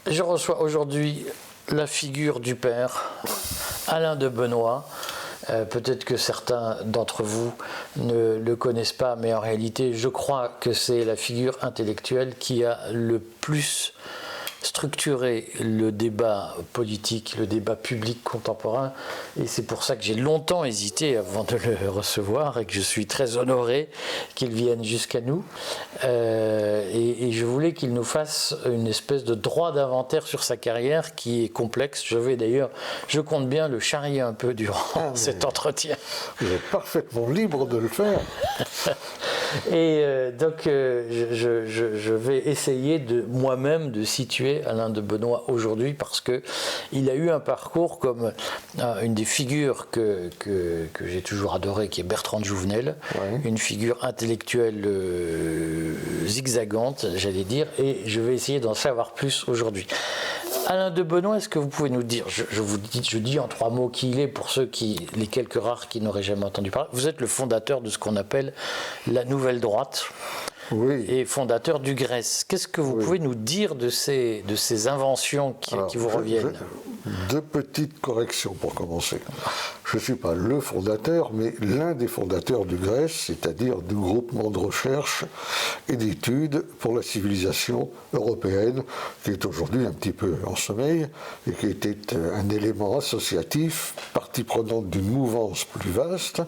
Je reçois aujourd'hui la figure du père, Alain de Benoist. Peut-être que certains d'entre vous ne le connaissent pas, mais en réalité, je crois que c'est la figure intellectuelle qui a le plus structuré le débat politique, le débat public contemporain, et c'est pour ça que j'ai longtemps hésité avant de le recevoir et que je suis très honoré qu'il vienne jusqu'à nous, et je voulais qu'il nous fasse une espèce de droit d'inventaire sur sa carrière qui est complexe. Je compte bien le charrier un peu durant cet entretien. Vous êtes parfaitement libre de le faire. Et donc je vais essayer de moi-même de situer Alain de Benoist aujourd'hui, parce qu'il a eu un parcours comme une des figures que j'ai toujours adoré, qui est Bertrand de Jouvenel, une figure intellectuelle zigzagante, j'allais dire, et je vais essayer d'en savoir plus aujourd'hui. Alain de Benoist, est-ce que vous pouvez nous dire, je dis en 3 mots qui il est pour les quelques rares qui n'auraient jamais entendu parler. Vous êtes le fondateur de ce qu'on appelle la Nouvelle Droite. Oui. Et fondateur du GRES. Qu'est-ce que vous pouvez nous dire de ces inventions qui vous reviennent? 2 petites corrections pour commencer. Je ne suis pas le fondateur, mais l'un des fondateurs du GRES, c'est-à-dire du groupement de recherche et d'études pour la civilisation européenne, qui est aujourd'hui un petit peu en sommeil, et qui était un élément associatif, partie prenante d'une mouvance plus vaste,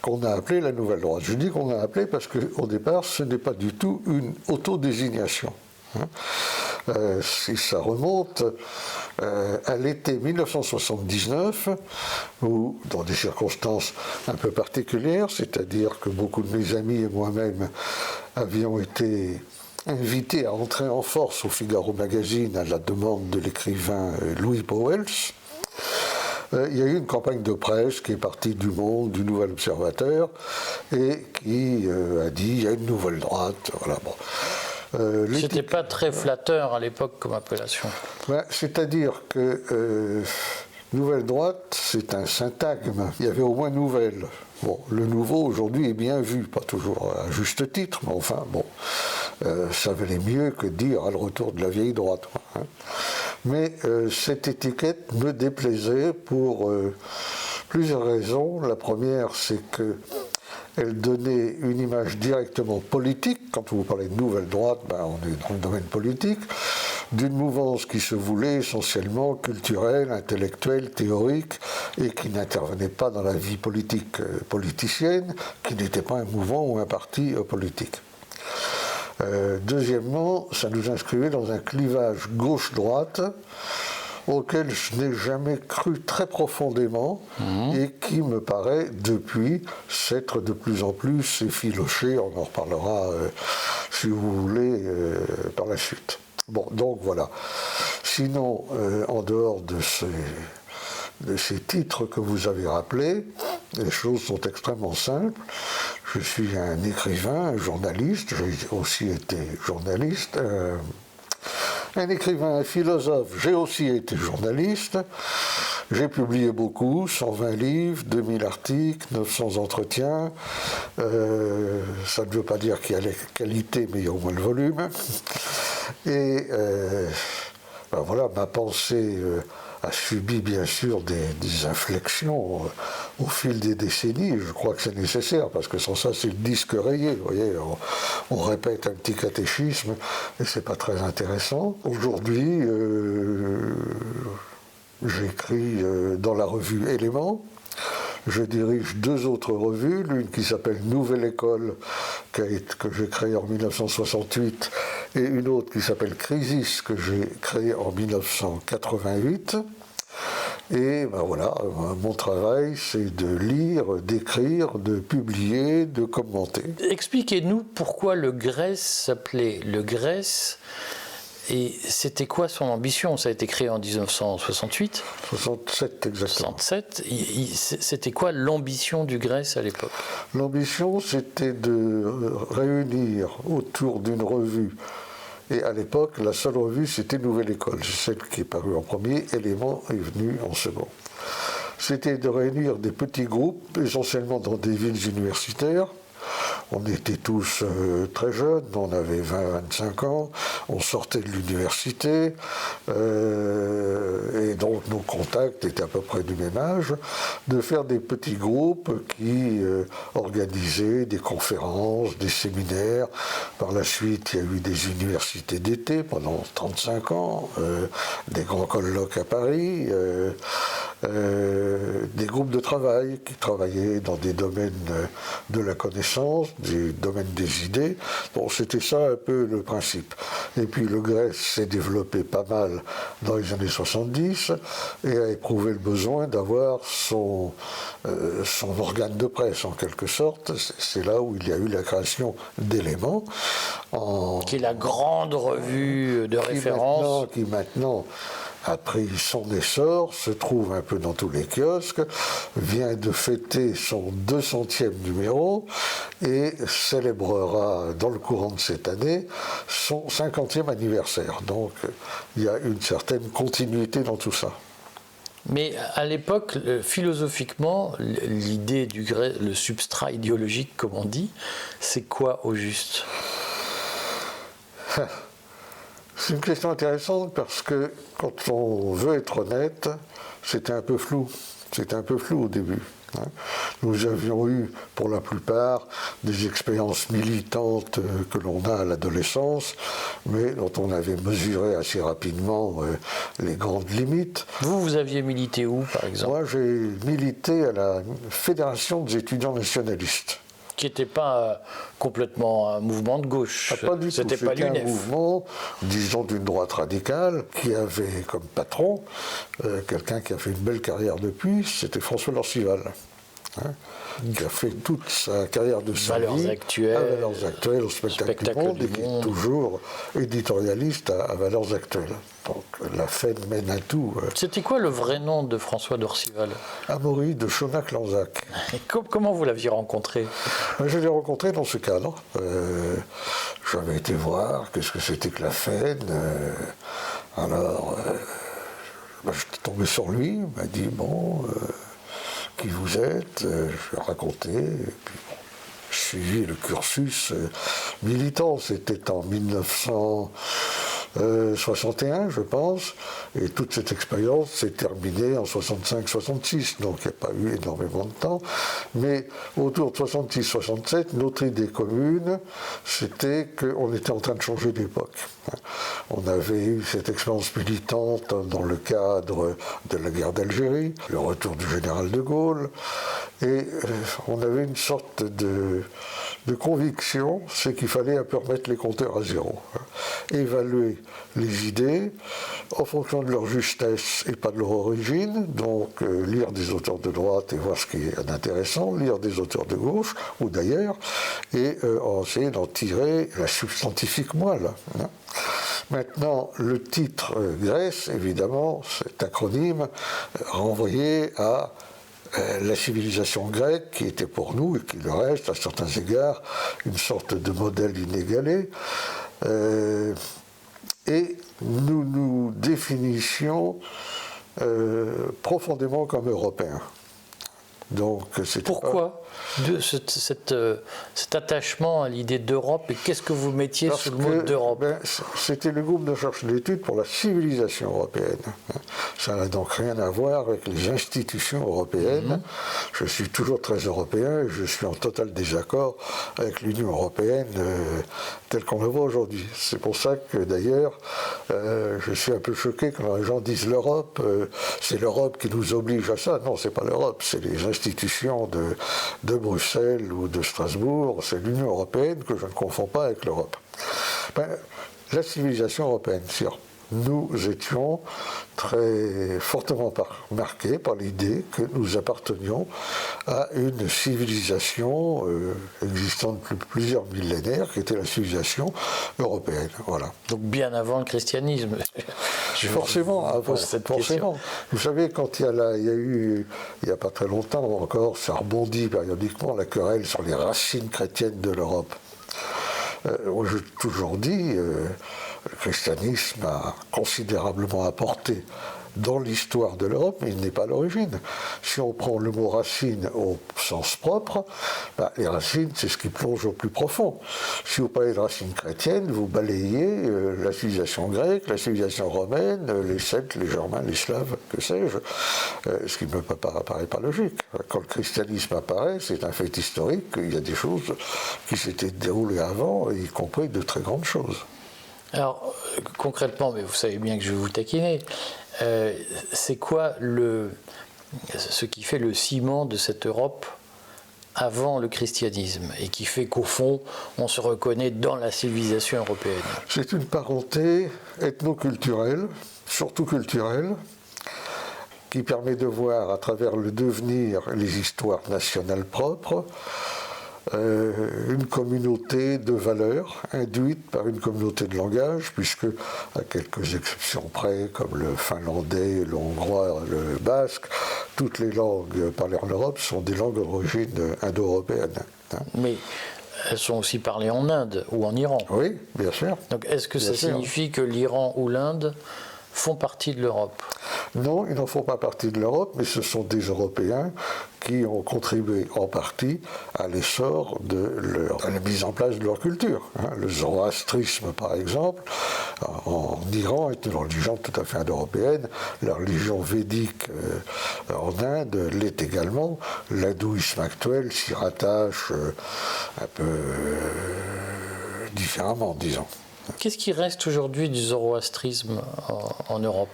qu'on a appelée la Nouvelle Droite. Je dis qu'on a appelé parce qu'au départ, ce n'est pas du tout une autodésignation. Si ça remonte à l'été 1979, où, dans des circonstances un peu particulières, c'est-à-dire que beaucoup de mes amis et moi-même avions été invités à entrer en force au Figaro Magazine à la demande de l'écrivain Louis Pauwels, il y a eu une campagne de presse qui est partie du Monde, du Nouvel Observateur, et qui a dit il y a une nouvelle droite. Voilà, bon. C'était pas très flatteur à l'époque comme appellation. C'est-à-dire que nouvelle droite, c'est un syntagme. Il y avait au moins nouvelle. Bon, le nouveau aujourd'hui est bien vu, pas toujours à juste titre, mais enfin, bon, ça valait mieux que dire à le retour de la vieille droite. Hein. Mais cette étiquette me déplaisait pour plusieurs raisons. La première, c'est que elle donnait une image directement politique. Quand vous parlez de nouvelle droite, on est dans le domaine politique, d'une mouvance qui se voulait essentiellement culturelle, intellectuelle, théorique, et qui n'intervenait pas dans la vie politique politicienne, qui n'était pas un mouvement ou un parti politique. Deuxièmement, ça nous inscrivait dans un clivage gauche-droite, auquel je n'ai jamais cru très profondément et qui me paraît depuis s'être de plus en plus effiloché. On en reparlera, si vous voulez, par la suite. Bon, donc voilà. Sinon, en dehors de ces titres que vous avez rappelés, les choses sont extrêmement simples. Je suis un écrivain, un journaliste, j'ai aussi été journaliste, un écrivain, un philosophe, j'ai aussi été journaliste. J'ai publié beaucoup, 120 livres, 2000 articles, 900 entretiens. Ça ne veut pas dire qu'il y a la qualité, mais il y a au moins le volume. Et voilà, ma pensée a subi bien sûr des inflexions au fil des décennies. Je crois que c'est nécessaire, parce que sans ça, c'est le disque rayé. Vous voyez, on répète un petit catéchisme et c'est pas très intéressant. Aujourd'hui, j'écris dans la revue Éléments. Je dirige 2 autres revues, l'une qui s'appelle Nouvelle École, que j'ai créée en 1968, et une autre qui s'appelle Crisis, que j'ai créée en 1988. Et voilà, mon travail, c'est de lire, d'écrire, de publier, de commenter. Expliquez-nous pourquoi le GRES s'appelait le GRES. Et c'était quoi son ambition? Ça a été créé en 1968. 67 exactement. 67. C'était quoi l'ambition du GRES à l'époque? L'ambition, c'était de réunir autour d'une revue. Et à l'époque, la seule revue, c'était Nouvelle École. C'est celle qui est parue en premier. Éléments est venue en second. C'était de réunir des petits groupes, essentiellement dans des villes universitaires, on était tous très jeunes, on avait 20-25 ans, on sortait de l'université, et donc nos contacts étaient à peu près du même âge, de faire des petits groupes qui organisaient des conférences, des séminaires. Par la suite, il y a eu des universités d'été pendant 35 ans, des grands colloques à Paris, des groupes de travail qui travaillaient dans des domaines de la connaissance, des domaines des idées. Bon, c'était ça un peu le principe. Et puis le GRES s'est développé pas mal dans les années 70 et a éprouvé le besoin d'avoir son organe de presse en quelque sorte. C'est là où il y a eu la création d'Éléments. Qui est la grande revue de référence. Qui maintenant a pris son essor, se trouve un peu dans tous les kiosques, vient de fêter son 200e numéro et célébrera dans le courant de cette année son 50e anniversaire. Donc il y a une certaine continuité dans tout ça. Mais à l'époque, philosophiquement, l'idée du grès, le substrat idéologique, comme on dit, c'est quoi au juste ? C'est une question intéressante parce que quand on veut être honnête, c'était un peu flou. C'était un peu flou au début. Nous avions eu, pour la plupart, des expériences militantes que l'on a à l'adolescence, mais dont on avait mesuré assez rapidement les grandes limites. Vous aviez milité où, par exemple ? Moi, j'ai milité à la Fédération des étudiants nationalistes. Qui n'était pas complètement un mouvement de gauche. Pas du tout. C'était un mouvement, disons, d'une droite radicale, qui avait comme patron quelqu'un qui a fait une belle carrière depuis, c'était François Dorcival. Qui a fait toute sa carrière de sa vie à Valeurs Actuelles, au Spectacle du Monde, et qui est toujours éditorialiste à Valeurs Actuelles. Donc la FED mène à tout. C'était quoi le vrai nom de François Dorcival ? Amaury de Chaunac-Lanzac. Comment vous l'aviez rencontré ? Je l'ai rencontré dans ce cadre. J'avais été voir qu'est-ce que c'était que la FED. Alors, je suis tombé sur lui, il m'a dit, bon... qui vous êtes, je lui ai raconté, et puis bon, je suivis le cursus militant, c'était en 1961 je pense, et toute cette expérience s'est terminée en 65-66, donc il n'y a pas eu énormément de temps, mais autour de 66-67, notre idée commune, c'était qu'on était en train de changer d'époque. On avait eu cette expérience militante dans le cadre de la guerre d'Algérie, le retour du général de Gaulle, et on avait une sorte de conviction, c'est qu'il fallait un peu remettre les compteurs à zéro. Évaluer les idées en fonction de leur justesse et pas de leur origine, donc lire des auteurs de droite et voir ce qui est intéressant, lire des auteurs de gauche ou d'ailleurs, et essayer d'en tirer la substantifique moelle. Maintenant, le titre Grèce, évidemment, cet acronyme renvoyait à la civilisation grecque, qui était pour nous, et qui le reste, à certains égards, une sorte de modèle inégalé. Et nous nous définissions profondément comme Européens. Donc, pourquoi cet attachement à l'idée d'Europe, et qu'est-ce que vous mettiez sous le mot d'Europe ? C'était le groupe de recherche d'études pour la civilisation européenne. Ça n'a donc rien à voir avec les institutions européennes. Je suis toujours très européen et je suis en total désaccord avec l'Union européenne telle qu'on le voit aujourd'hui. C'est pour ça que d'ailleurs, je suis un peu choqué quand les gens disent l'Europe, c'est l'Europe qui nous oblige à ça. Non, c'est pas l'Europe, c'est les institutions de Bruxelles ou de Strasbourg, c'est l'Union européenne que je ne confonds pas avec l'Europe. La civilisation européenne, sûr. Nous étions très fortement marqués par l'idée que nous appartenions à une civilisation existant depuis plusieurs millénaires, qui était la civilisation européenne. Voilà. Donc bien avant le christianisme. Forcément, forcément. Vous savez, quand il y a eu, il n'y a pas très longtemps encore, ça rebondit périodiquement, la querelle sur les racines chrétiennes de l'Europe. J'ai toujours dit, le christianisme a considérablement apporté dans l'histoire de l'Europe, mais il n'est pas l'origine. Si on prend le mot racine au sens propre, les racines, c'est ce qui plonge au plus profond. Si vous parlez de racines chrétiennes, vous balayez la civilisation grecque, la civilisation romaine, les Celtes, les Germains, les Slaves, que sais-je, ce qui ne me paraît pas logique. Quand le christianisme apparaît, c'est un fait historique, il y a des choses qui s'étaient déroulées avant, y compris de très grandes choses. Alors, concrètement, mais vous savez bien que je vais vous taquiner, c'est quoi ce qui fait le ciment de cette Europe avant le christianisme et qui fait qu'au fond, on se reconnaît dans la civilisation européenne? C'est une parenté ethno-culturelle, surtout culturelle, qui permet de voir à travers le devenir les histoires nationales propres, une communauté de valeurs induite par une communauté de langage, puisque, à quelques exceptions près, comme le finlandais, le hongrois, le basque, toutes les langues parlées en Europe sont des langues d'origine indo-européenne. Mais elles sont aussi parlées en Inde ou en Iran. Oui, bien sûr. Donc est-ce que bien ça sûr. signifie que l'Iran ou l'Inde font partie de l'Europe? Non, ils n'en font pas partie de l'Europe, mais ce sont des Européens qui ont contribué en partie à l'essor à la mise en place de leur culture. Le zoroastrisme, par exemple, en Iran est une religion tout à fait indo-européenne. La religion védique en Inde l'est également. L'hindouisme actuel s'y rattache un peu différemment, disons. Qu'est-ce qui reste aujourd'hui du zoroastrisme en Europe?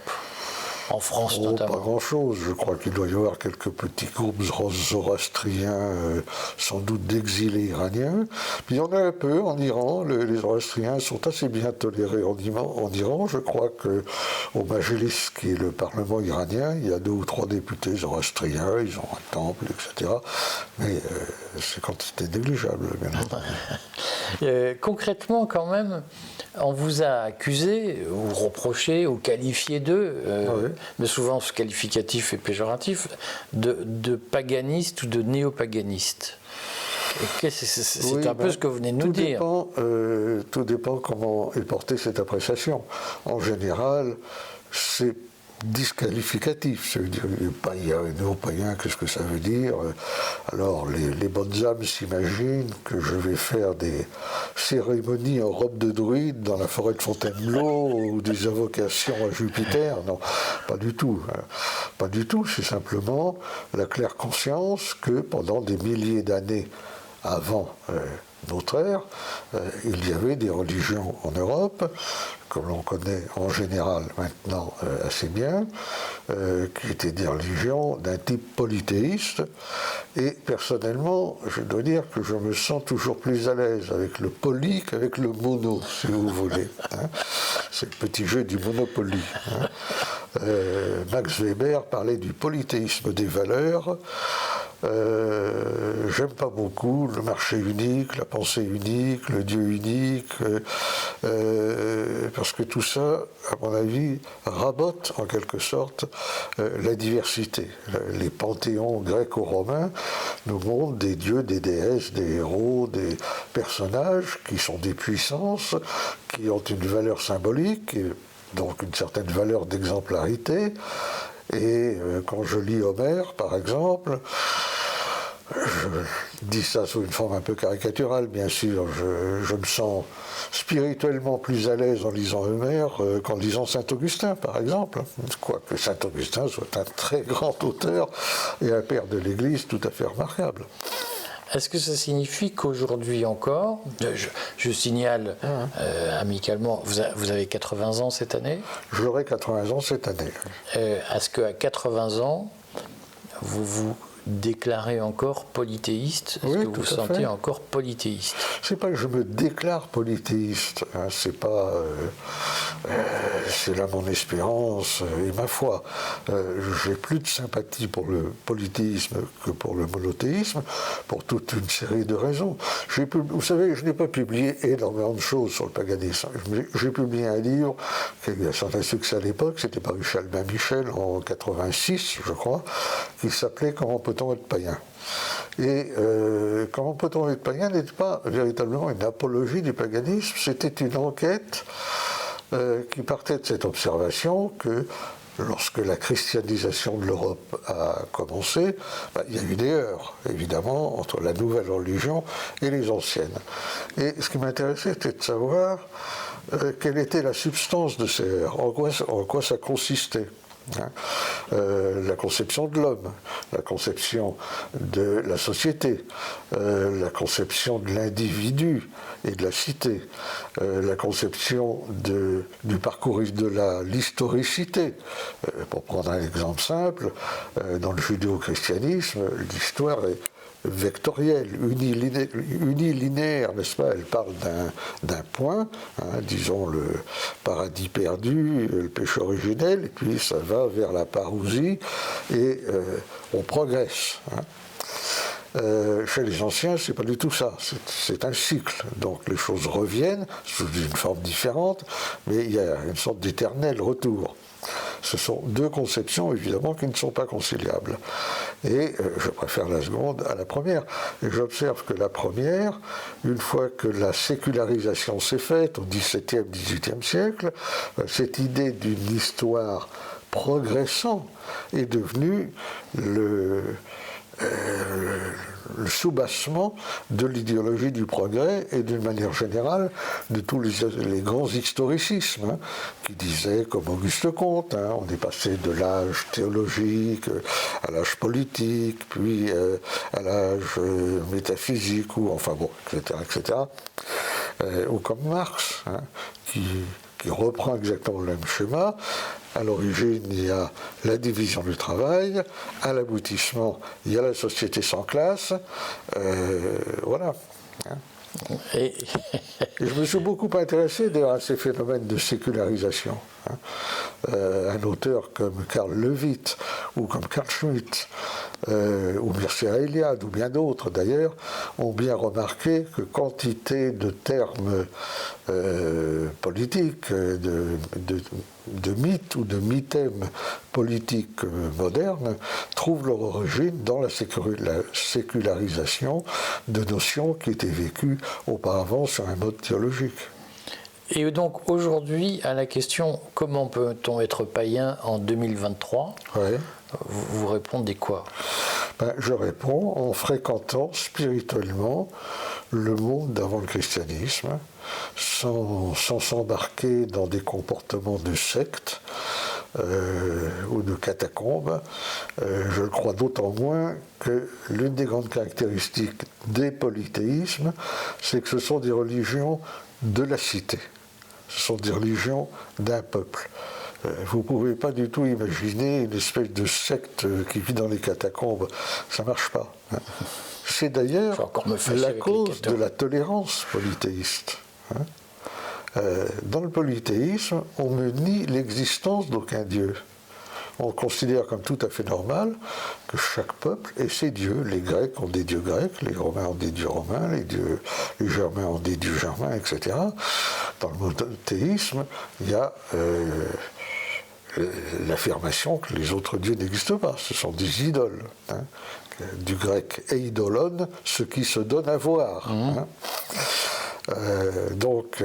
En France notamment? Pas grand-chose. Je crois qu'il doit y avoir quelques petits groupes zoroastriens, sans doute d'exilés iraniens. Puis il y en a un peu en Iran. Les zoroastriens sont assez bien tolérés en Iran. Je crois qu'au Majlis, qui est le parlement iranien, il y a 2 ou 3 députés zoroastriens. Ils ont un temple, etc. Mais c'est quantité négligeable, bien entendu. Concrètement, quand même, on vous a accusé, ou reproché, ou qualifié d'eux, oui. Mais souvent ce qualificatif est péjoratif, de paganiste ou de néopaganiste. C'est oui, un peu ce que vous venez de nous dire. Tout dépend comment est portée cette appréciation. En général, c'est disqualificatif, ça veut dire païen et néo-païen, qu'est-ce que ça veut dire? Alors les bonnes âmes s'imaginent que je vais faire des cérémonies en robe de druide dans la forêt de Fontainebleau ou des invocations à Jupiter. Non, pas du tout. Pas du tout, c'est simplement la claire conscience que pendant des milliers d'années avant notre ère, il y avait des religions en Europe, comme l'on connaît en général maintenant assez bien, qui étaient des religions d'un type polythéiste. Et personnellement, je dois dire que je me sens toujours plus à l'aise avec le poly qu'avec le mono, si vous voulez. C'est le petit jeu du monopoly. Max Weber parlait du polythéisme des valeurs. J'aime pas beaucoup le marché unique, la pensée unique, le Dieu unique, parce que tout ça, à mon avis, rabote en quelque sorte la diversité. Les panthéons gréco-romains nous montrent des dieux, des déesses, des héros, des personnages qui sont des puissances, qui ont une valeur symbolique, et donc une certaine valeur d'exemplarité. Et quand je lis Homère, par exemple, je dis ça sous une forme un peu caricaturale, bien sûr, je me sens spirituellement plus à l'aise en lisant Homère qu'en lisant Saint-Augustin, par exemple. Quoique Saint-Augustin soit un très grand auteur et un père de l'Église tout à fait remarquable. Est-ce que ça signifie qu'aujourd'hui encore, je signale amicalement, vous avez 80 ans cette année? J'aurai 80 ans cette année. Est-ce qu'à 80 ans, vous vous déclarez encore polythéiste? Est-ce que vous vous sentez encore polythéiste? C'est pas que je me déclare polythéiste, hein, c'est pas... c'est là mon espérance et ma foi. J'ai plus de sympathie pour le polythéisme que pour le monothéisme, pour toute une série de raisons. Vous savez, je n'ai pas publié énormément de choses sur le paganisme. J'ai publié un livre qui a eu un certain succès à l'époque, c'était paru chez Albin Michel en 86, je crois, qui s'appelait « Comment peut-on être païen ?» Et comment peut-on être païen n'était pas véritablement une apologie du paganisme, c'était une enquête qui partait de cette observation que lorsque la christianisation de l'Europe a commencé, il y a eu des heurts, évidemment, entre la nouvelle religion et les anciennes. Et ce qui m'intéressait, c'était de savoir quelle était la substance de ces heurts, en quoi ça consistait. La conception de l'homme, la conception de la société, la conception de l'individu et de la cité, la conception du parcours de l'historicité. Pour prendre un exemple simple, dans le judéo-christianisme, l'histoire est vectorielle, unilinéaire, n'est-ce pas? Elle parle d'un point, disons le paradis perdu, le péché originel, et puis ça va vers la parousie, et on progresse. Chez les anciens, c'est pas du tout ça, c'est un cycle, donc les choses reviennent sous une forme différente, mais il y a une sorte d'éternel retour. Ce sont deux conceptions, évidemment, qui ne sont pas conciliables. Et je préfère la seconde à la première. Et j'observe que la première, une fois que la sécularisation s'est faite, au XVIIe, XVIIIe siècle, cette idée d'une histoire progressant est devenue le soubassement de l'idéologie du progrès et d'une manière générale de tous les grands historicismes qui disaient, comme Auguste Comte, on est passé de l'âge théologique à l'âge politique, puis à l'âge métaphysique, ou enfin bon, etc. Ou comme Marx, qui reprend exactement le même schéma. À l'origine, il y a la division du travail, à l'aboutissement, il y a la société sans classe, voilà. Et je me suis beaucoup intéressé d'ailleurs à ces phénomènes de sécularisation. Un auteur comme Karl Levitt ou comme Carl Schmitt ou Mircea Eliade ou bien d'autres d'ailleurs ont bien remarqué que quantité de termes politiques, de mythes ou de mythèmes politiques modernes trouvent leur origine dans la sécularisation de notions qui étaient vécues auparavant sur un mode théologique. Et donc aujourd'hui, à la question « Comment peut-on être païen en 2023 ?» vous répondez quoi? Je réponds en fréquentant spirituellement le monde d'avant le christianisme, sans s'embarquer dans des comportements de secte ou de catacombes. Je le crois d'autant moins que l'une des grandes caractéristiques des polythéismes, c'est que ce sont des religions de la cité. Ce sont des religions d'un peuple. Vous ne pouvez pas du tout imaginer une espèce de secte qui vit dans les catacombes. Ça ne marche pas. C'est d'ailleurs la cause de la tolérance polythéiste. Dans le polythéisme, on ne nie l'existence d'aucun dieu. On considère comme tout à fait normal que chaque peuple ait ses dieux. Les Grecs ont des dieux grecs, les Romains ont des dieux romains, les Germains ont des dieux germains, etc. Dans le monothéisme, il y a l'affirmation que les autres dieux n'existent pas. Ce sont des idoles. Du grec « eidolon », ce qui se donne à voir. Donc,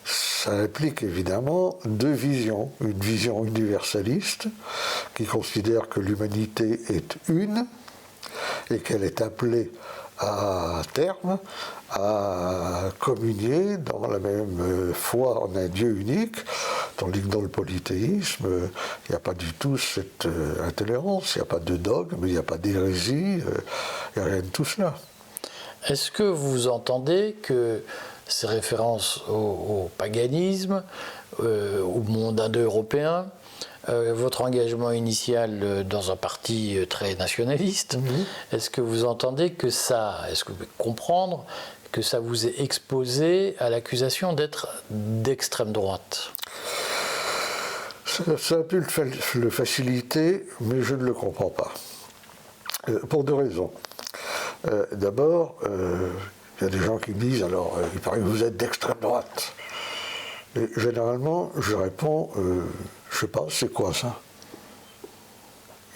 ça implique évidemment deux visions. Une vision universaliste qui considère que l'humanité est une et qu'elle est appelée à terme à communier dans la même foi en un Dieu unique, tandis que dans le polythéisme, il n'y a pas du tout cette intolérance, il n'y a pas de dogme, il n'y a pas d'hérésie, il n'y a rien de tout cela. Est-ce que vous entendez que ces références au paganisme, au monde indo-européen, votre engagement initial dans un parti très nationaliste, est-ce que vous entendez que est-ce que vous pouvez comprendre que ça vous est exposé à l'accusation d'être d'extrême droite? Ça a pu le faciliter, mais je ne le comprends pas. Pour deux raisons. D'abord, il y a des gens qui me disent, alors, il paraît que vous êtes d'extrême droite. Et généralement, je réponds, je ne sais pas, c'est quoi ça?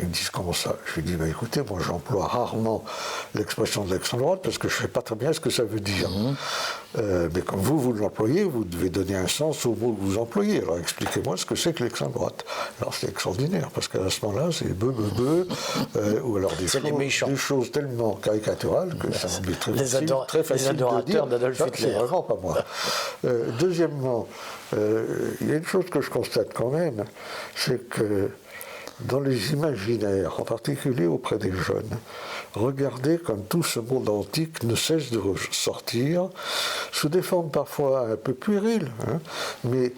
Ils me disent comment ça? Je lui dis, écoutez, moi j'emploie rarement l'expression de l'extrême droite parce que je ne sais pas très bien ce que ça veut dire. Mais comme vous l'employez, vous devez donner un sens au mot que vous employez. Alors expliquez-moi ce que c'est que l'extrême droite. Alors c'est extraordinaire parce qu'à ce moment-là, c'est ou alors des choses tellement caricaturales que ça me met très facile de dire. d'Adolf Hitler. C'est vraiment pas moi. Deuxièmement, il y a une chose que je constate quand même, c'est que dans les imaginaires, en particulier auprès des jeunes, regardez comme tout ce monde antique ne cesse de ressortir, sous des formes parfois un peu puériles, mais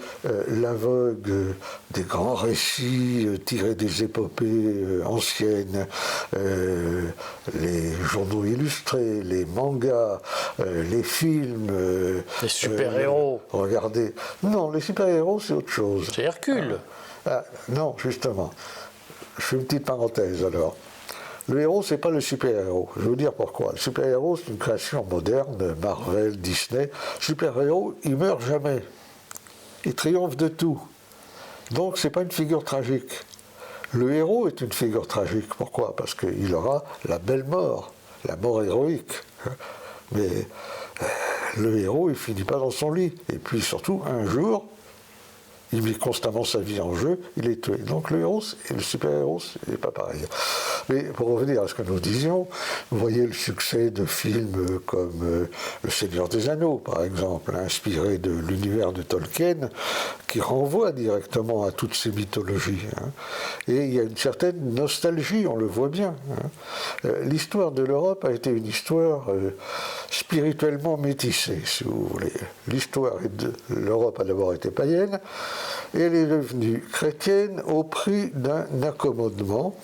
la vogue des grands récits tirés des épopées anciennes, les journaux illustrés, les mangas, les films... les super-héros. Regardez. Non, les super-héros, c'est autre chose. C'est Hercule. Non, justement. Je fais une petite parenthèse alors. Le héros, c'est pas le super-héros. Je vais vous dire pourquoi. Le super-héros, c'est une création moderne, Marvel, Disney. Le super-héros, il meurt jamais. Il triomphe de tout. Donc, c'est pas une figure tragique. Le héros est une figure tragique. Pourquoi? Parce qu'il aura la belle mort, la mort héroïque. Mais le héros, il finit pas dans son lit. Et puis surtout, un jour, il met constamment sa vie en jeu, il est tué. Donc le héros et le super-héros, c'est pas pareil. Mais pour revenir à ce que nous disions, vous voyez le succès de films comme Le Seigneur des Anneaux, par exemple, inspiré de l'univers de Tolkien, qui renvoie directement à toutes ces mythologies. Et il y a une certaine nostalgie, on le voit bien. L'histoire de l'Europe a été une histoire spirituellement métissée, si vous voulez. L'histoire de l'Europe a d'abord été païenne, et elle est devenue chrétienne au prix d'un accommodement,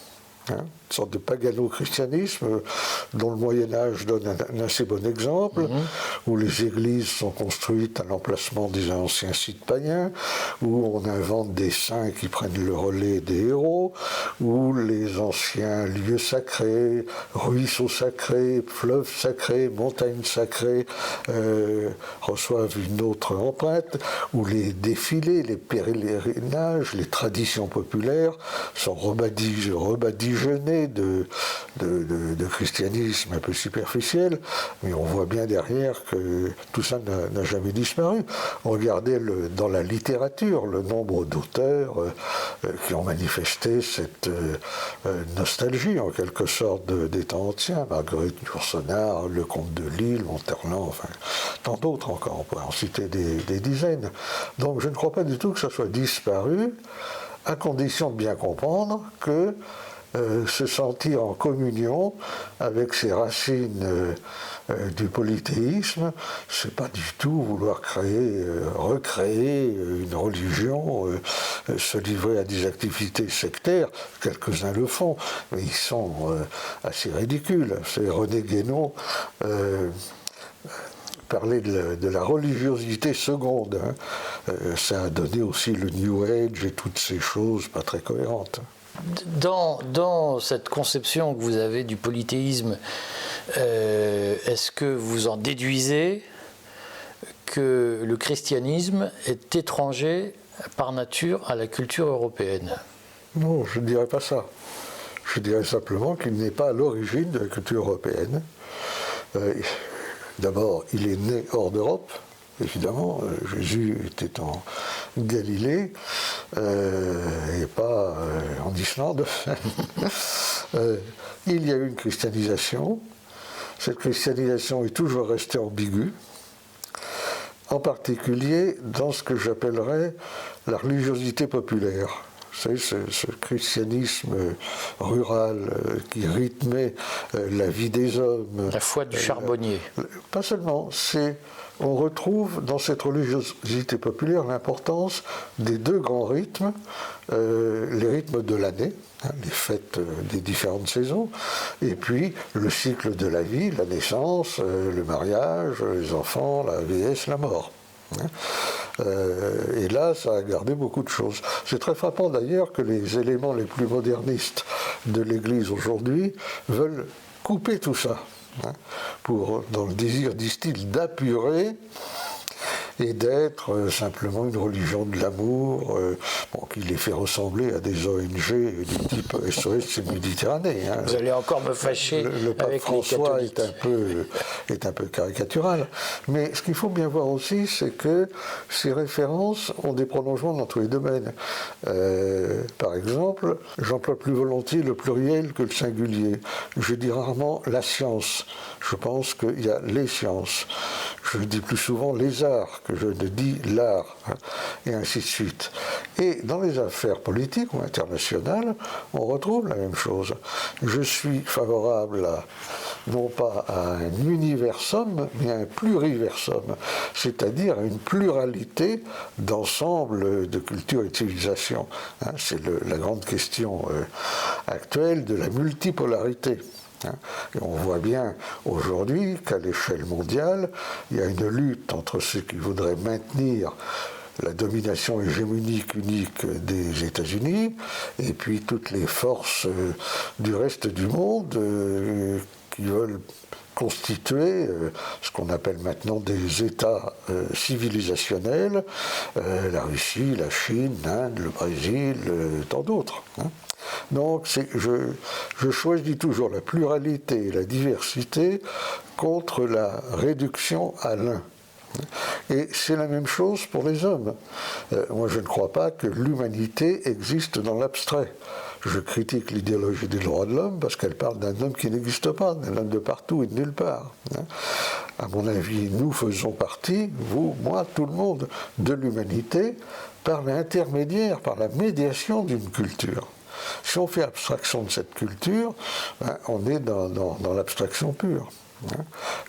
une sorte de pagano-christianisme dont le Moyen-Âge donne un assez bon exemple, où les églises sont construites à l'emplacement des anciens sites païens, où on invente des saints qui prennent le relais des héros, où les anciens lieux sacrés, ruisseaux sacrés, fleuves sacrés, montagnes sacrées reçoivent une autre empreinte, où les défilés, les pèlerinages, les traditions populaires sont rebadigeonnés de christianisme un peu superficiel, mais on voit bien derrière que tout ça n'a jamais disparu. Regardez dans la littérature le nombre d'auteurs qui ont manifesté cette nostalgie en quelque sorte des temps anciens. Marguerite Yourcenar, Le Comte de Lille, Monterland, enfin tant d'autres encore, on pourrait en citer des dizaines. Donc je ne crois pas du tout que ça soit disparu, à condition de bien comprendre que se sentir en communion avec ces racines du polythéisme, c'est pas du tout vouloir recréer une religion, se livrer à des activités sectaires. Quelques-uns le font, mais ils sont assez ridicules. C'est René Guénon parler de la religiosité seconde. Ça a donné aussi le New Age et toutes ces choses pas très cohérentes. Dans cette conception que vous avez du polythéisme, est-ce que vous en déduisez que le christianisme est étranger par nature à la culture européenne? Non, je ne dirais pas ça. Je dirais simplement qu'il n'est pas à l'origine de la culture européenne. D'abord, il est né hors d'Europe. Évidemment, Jésus était en Galilée et pas en Islande. Il y a eu une christianisation. Cette christianisation est toujours restée ambiguë, en particulier dans ce que j'appellerais la religiosité populaire. Vous savez, ce christianisme rural qui rythmait la vie des hommes. La foi du charbonnier. Pas seulement, on retrouve dans cette religiosité populaire l'importance des deux grands rythmes, les rythmes de l'année, les fêtes des différentes saisons, et puis le cycle de la vie, la naissance, le mariage, les enfants, la vieillesse, la mort. Et là, ça a gardé beaucoup de choses. C'est très frappant d'ailleurs que les éléments les plus modernistes de l'Église aujourd'hui veulent couper tout ça, dans le désir, disent-ils, d'apurer et d'être simplement une religion de l'amour, qui les fait ressembler à des ONG du type SOS Méditerranée. Vous allez encore me fâcher le pape avec François les catholiques. est un peu caricatural. Mais ce qu'il faut bien voir aussi, c'est que ces références ont des prolongements dans tous les domaines. Par exemple, j'emploie plus volontiers le pluriel que le singulier. Je dis rarement la science. Je pense qu'il y a les sciences. Je dis plus souvent les arts que je ne dis l'art, et ainsi de suite. Et dans les affaires politiques ou internationales, on retrouve la même chose. Je suis favorable non pas à un universum, mais à un pluriversum, c'est-à-dire à une pluralité d'ensemble de cultures et de civilisations. C'est la grande question actuelle de la multipolarité. Et on voit bien aujourd'hui qu'à l'échelle mondiale, il y a une lutte entre ceux qui voudraient maintenir la domination hégémonique unique des États-Unis et puis toutes les forces du reste du monde qui veulent constituer ce qu'on appelle maintenant des États civilisationnels, la Russie, la Chine, l'Inde, le Brésil, tant d'autres. Donc je choisis toujours la pluralité et la diversité contre la réduction à l'un. Et c'est la même chose pour les hommes. Moi, je ne crois pas que l'humanité existe dans l'abstrait. Je critique l'idéologie des droits de l'homme parce qu'elle parle d'un homme qui n'existe pas, d'un homme de partout et de nulle part. À mon avis, nous faisons partie, vous, moi, tout le monde, de l'humanité par l'intermédiaire, par la médiation d'une culture. Si on fait abstraction de cette culture, on est dans l'abstraction pure.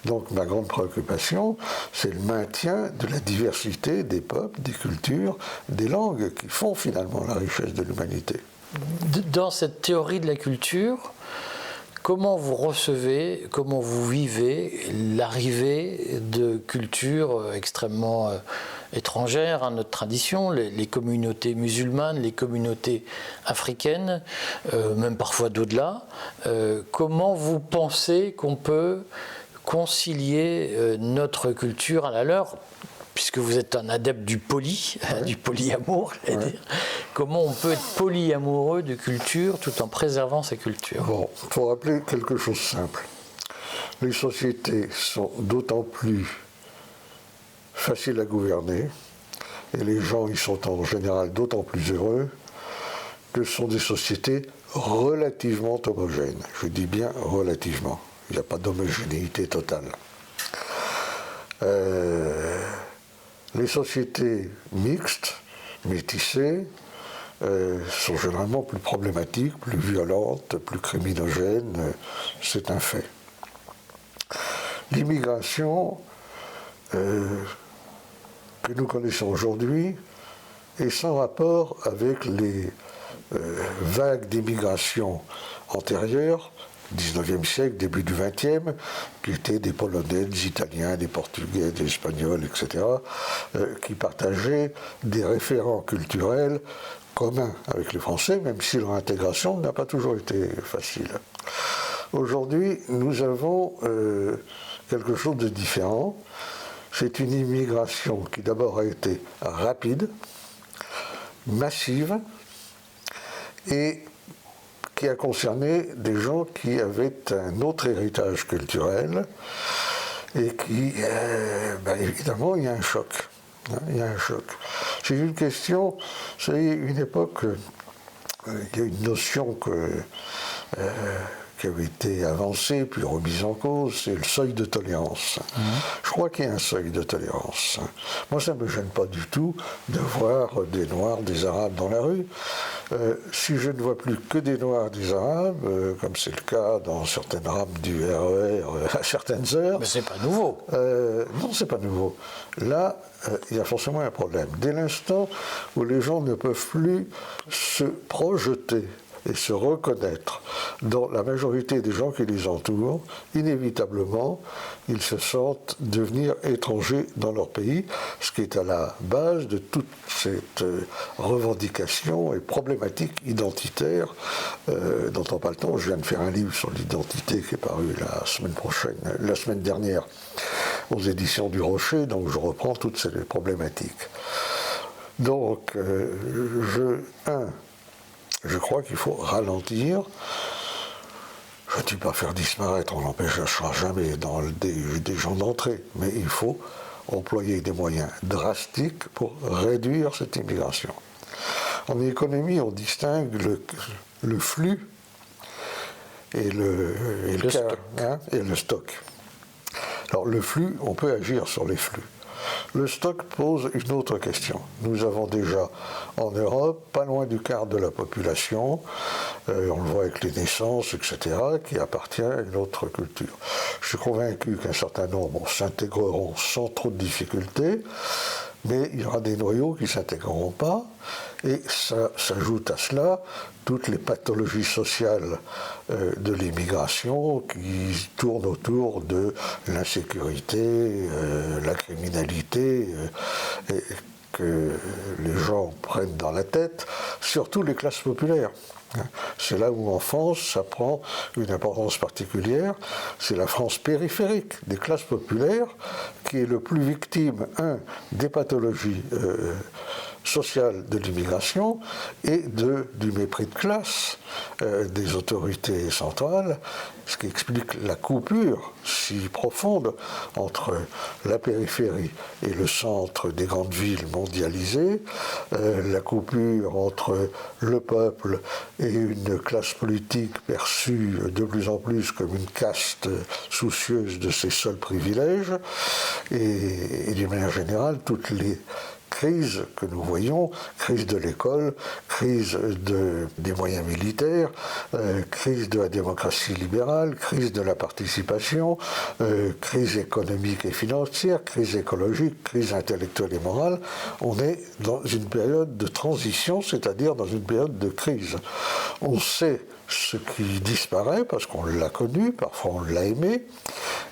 Donc ma grande préoccupation, c'est le maintien de la diversité des peuples, des cultures, des langues qui font finalement la richesse de l'humanité. Dans cette théorie de la culture, comment vous recevez, comment vous vivez l'arrivée de cultures extrêmement étrangères à notre tradition, les communautés musulmanes, les communautés africaines, même parfois d'au-delà. Comment vous pensez qu'on peut concilier notre culture à la leur, puisque vous êtes un adepte du du polyamour, dire. Comment on peut être polyamoureux de culture tout en préservant sa culture? Bon, il faut rappeler quelque chose de simple. Les sociétés sont d'autant plus faciles à gouverner, et les gens y sont en général d'autant plus heureux, que ce sont des sociétés relativement homogènes. Je dis bien relativement. Il n'y a pas d'homogénéité totale. Les sociétés mixtes, métissées, sont généralement plus problématiques, plus violentes, plus criminogènes. C'est un fait. L'immigration que nous connaissons aujourd'hui est sans rapport avec les vagues d'immigration antérieures, 19e siècle, début du 20e, qui étaient des Polonais, des Italiens, des Portugais, des Espagnols, etc., qui partageaient des référents culturels communs avec les Français, même si leur intégration n'a pas toujours été facile. Aujourd'hui, nous avons quelque chose de différent. C'est une immigration qui d'abord a été rapide, massive, et qui a concerné des gens qui avaient un autre héritage culturel et qui, évidemment, il y a un choc. Il y a un choc. C'est une question, vous savez, une époque, il y a une notion qui avait été avancée, puis remise en cause, c'est le seuil de tolérance. Je crois qu'il y a un seuil de tolérance. Moi, ça ne me gêne pas du tout de voir des Noirs, des Arabes dans la rue. Si je ne vois plus que des Noirs, des Arabes, comme c'est le cas dans certaines rames du RER à certaines heures... Mais c'est pas nouveau. Non, c'est pas nouveau. Là, il y a forcément un problème. Dès l'instant où les gens ne peuvent plus se projeter et se reconnaître dans la majorité des gens qui les entourent, inévitablement, ils se sentent devenir étrangers dans leur pays, ce qui est à la base de toute cette revendication et problématique identitaire dont on parle tant. Je viens de faire un livre sur l'identité qui est paru la semaine dernière. aux éditions du Rocher, donc je reprends toutes ces problématiques. Donc, je crois qu'il faut ralentir. Je ne dis pas faire disparaître, on n'empêchera jamais des gens d'entrer, mais il faut employer des moyens drastiques pour réduire cette immigration. En économie, on distingue le flux et le stock. Alors le flux, on peut agir sur les flux. Le stock pose une autre question. Nous avons déjà en Europe pas loin du quart de la population, on le voit avec les naissances, etc., qui appartient à une autre culture. Je suis convaincu qu'un certain nombre s'intégreront sans trop de difficultés, mais il y aura des noyaux qui ne s'intégreront pas, et ça s'ajoute à cela toutes les pathologies sociales de l'immigration qui tournent autour de l'insécurité, la criminalité, et que les gens prennent dans la tête, surtout les classes populaires. C'est là où en France ça prend une importance particulière, c'est la France périphérique des classes populaires qui est le plus victime, des pathologies sociales de l'immigration et du mépris de classe des autorités centrales, ce qui explique la coupure si profonde entre la périphérie et le centre des grandes villes mondialisées, la coupure entre le peuple et une classe politique perçue de plus en plus comme une caste soucieuse de ses seuls privilèges, et d'une manière générale, toutes les crises que nous voyons, crise de l'école, crise des moyens militaires, crise de la démocratie libérale, crise de la participation, crise économique et financière, crise écologique, crise intellectuelle et morale. On est dans une période de transition, c'est-à-dire dans une période de crise. On sait ce qui disparaît parce qu'on l'a connu, parfois on l'a aimé,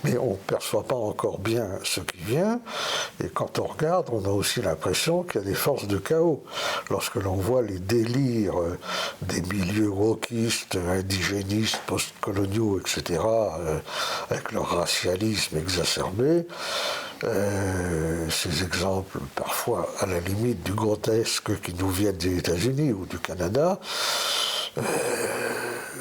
mais on ne perçoit pas encore bien ce qui vient, et quand on regarde, on a aussi l'impression qu'il y a des forces de chaos. Lorsque l'on voit les délires des milieux wokistes, indigénistes, postcoloniaux, etc., avec leur racialisme exacerbé, ces exemples parfois à la limite du grotesque qui nous viennent des États-Unis ou du Canada,